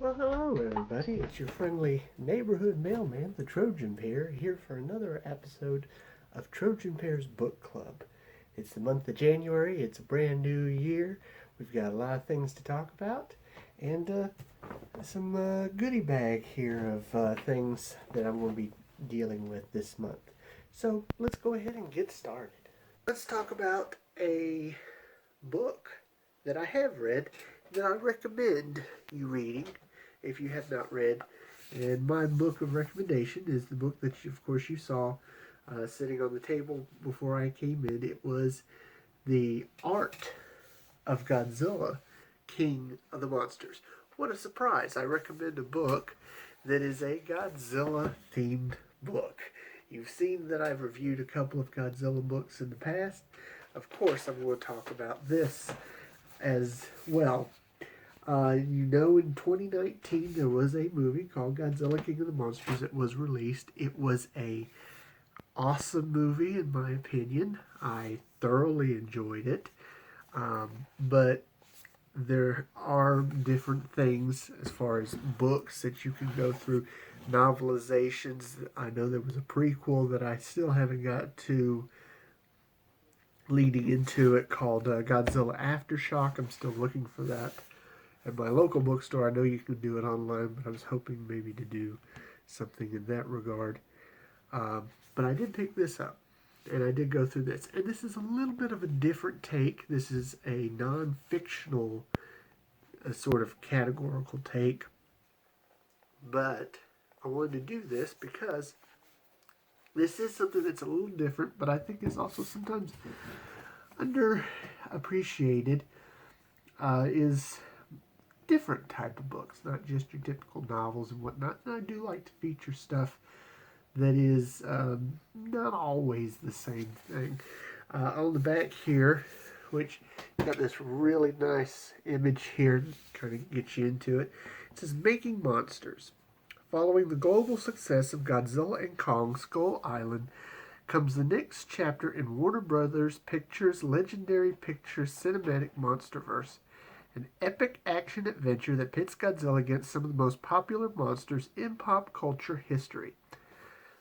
Well, hello everybody. It's your friendly neighborhood mailman, the Trojanpear, here for another episode of Trojanpear's Book Club. It's the month of January. It's a brand new year. We've got a lot of things to talk about, and some goodie bag here of things that I'm going to be dealing with this month. So let's go ahead and get started. Let's talk about a book that I have read that I recommend you reading if you have not read. And my book of recommendation is the book that, of course, you saw sitting on the table before I came in. It was The Art of Godzilla King of the Monsters. What a surprise! I recommend a book that is a Godzilla themed book. You've seen that I've reviewed a couple of Godzilla books in the past. Of course, I'm going to talk about this as well. In 2019 there was a movie called Godzilla King of the Monsters that was released. It was a awesome movie in my opinion. I thoroughly enjoyed it. But there are different things as far as books that you can go through, novelizations. I know there was a prequel that I still haven't got to leading into it called Godzilla Aftershock. I'm still looking for that at my local bookstore. I know you can do it online, but I was hoping maybe to do something in that regard. But I did pick this up, and I did go through this. And this is a little bit of a different take. This is a non-fictional sort of categorical take. But I wanted to do this because this is something that's a little different, but I think is also sometimes underappreciated, is different type of books, not just your typical novels and whatnot. And I do like to feature stuff that is not always the same thing. On the back here, which got this really nice image here, kind of get you into it. It says, Making Monsters. Following the global success of Godzilla and Kong Skull Island comes the next chapter in Warner Brothers Pictures' legendary pictures cinematic monsterverse. An epic action adventure that pits Godzilla against some of the most popular monsters in pop culture history.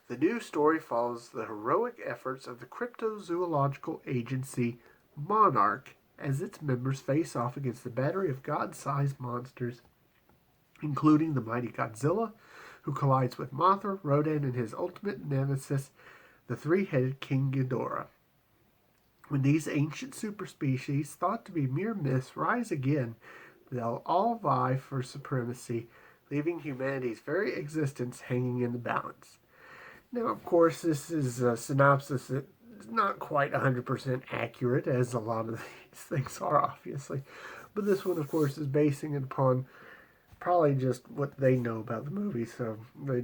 The new story follows the heroic efforts of the cryptozoological agency Monarch as its members face off against the battery of god-sized monsters, including the mighty Godzilla, who collides with Mothra, Rodan, and his ultimate nemesis, the three-headed King Ghidorah. When these ancient superspecies, thought to be mere myths, rise again, they'll all vie for supremacy, leaving humanity's very existence hanging in the balance. Now, of course, this is a synopsis that is not quite 100% accurate, as a lot of these things are, obviously. But this one, of course, is basing it upon probably just what they know about the movie, so they're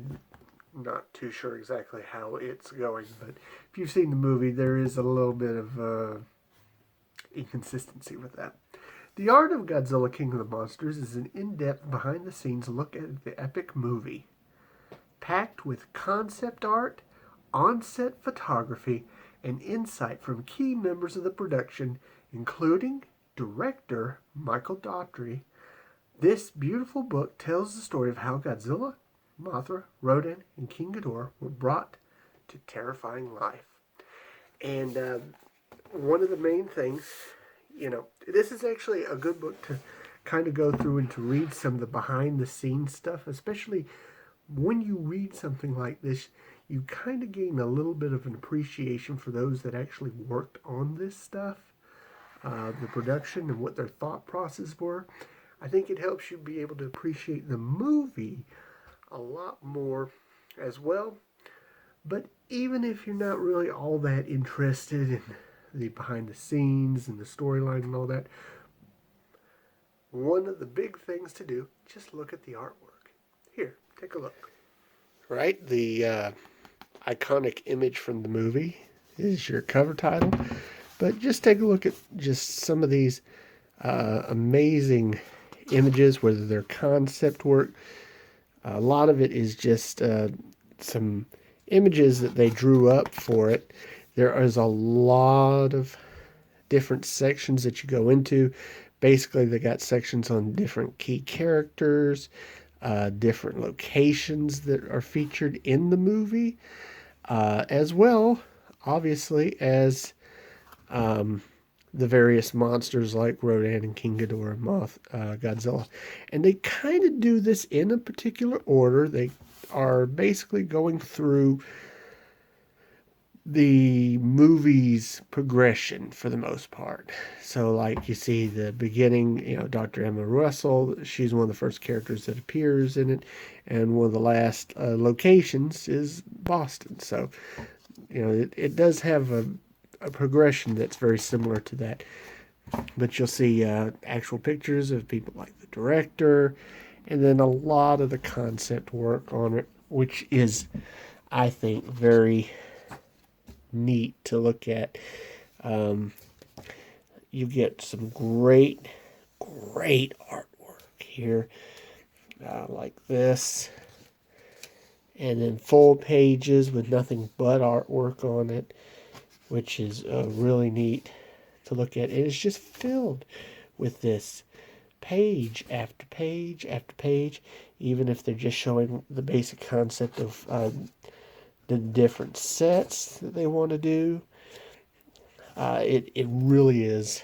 not too sure exactly how it's going. But if you've seen the movie, there is a little bit of inconsistency with that. The Art of Godzilla King of the Monsters is an in-depth, behind-the-scenes look at the epic movie, packed with concept art, on-set photography, and insight from key members of the production, including director Michael Daughtry. This beautiful book tells the story of how Godzilla, Mothra, Rodan, and King Ghidorah were brought to terrifying life. And one of the main things, this is actually a good book to kind of go through and to read some of the behind-the-scenes stuff, especially when you read something like this. You kind of gain a little bit of an appreciation for those that actually worked on this stuff, the production and what their thought processes were. I think it helps you be able to appreciate the movie a lot more as well. But even if you're not really all that interested in the behind the scenes and the storyline and all that, one of the big things to do, just look at the artwork. Here, take a look. Right, the iconic image from the movie is your cover title. But just take a look at just some of these amazing images, whether they're concept work. A lot of it is just some images that they drew up for it. There is a lot of different sections that you go into. Basically, they got sections on different key characters, different locations that are featured in the movie, as well, obviously, as the various monsters like Rodan and King Ghidorah and Godzilla. And they kind of do this in a particular order. They are basically going through the movie's progression for the most part. So, like, you see the beginning, Dr. Emma Russell, she's one of the first characters that appears in it, and one of the last locations is Boston. So, it does have a progression that's very similar to that. But you'll see actual pictures of people like the director, and then a lot of the concept work on it, which is, I think, very neat to look at. You get some great artwork here, like this, and then full pages with nothing but artwork on it, which is really neat to look at. And it's just filled with this page after page after page, even if they're just showing the basic concept of the different sets that they want to do. It really is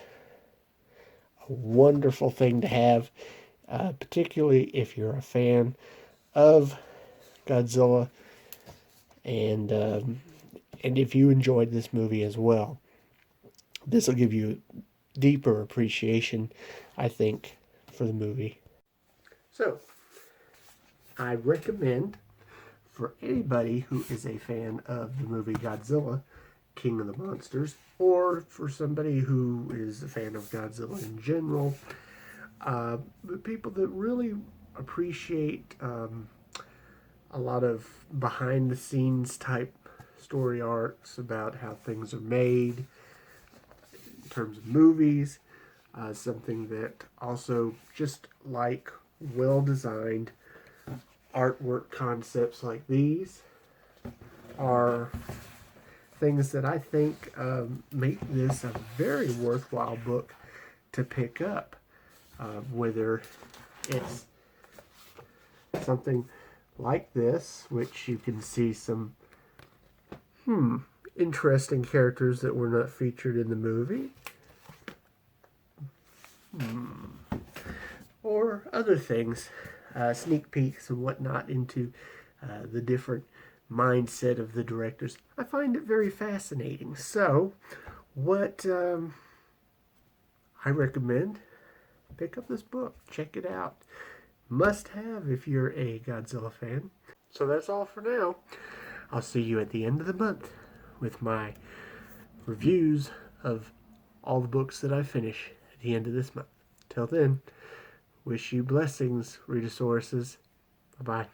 a wonderful thing to have, particularly if you're a fan of Godzilla, and if you enjoyed this movie as well. This will give you deeper appreciation, I think, for the movie. So, I recommend for anybody who is a fan of the movie Godzilla, King of the Monsters, or for somebody who is a fan of Godzilla in general, the people that really appreciate a lot of behind-the-scenes type story arcs about how things are made in terms of movies, something that also just like well-designed artwork concepts like these are things that I think make this a very worthwhile book to pick up, whether it's something like this, which you can see some interesting characters that were not featured in the movie, or other things, sneak peeks and whatnot into the different mindset of the directors. I find it very fascinating. So, what I recommend, pick up this book, check it out. Must have if you're a Godzilla fan. So that's all for now. I'll see you at the end of the month with my reviews of all the books that I finish at the end of this month. Till then, wish you blessings, Readosauruses. Bye-bye.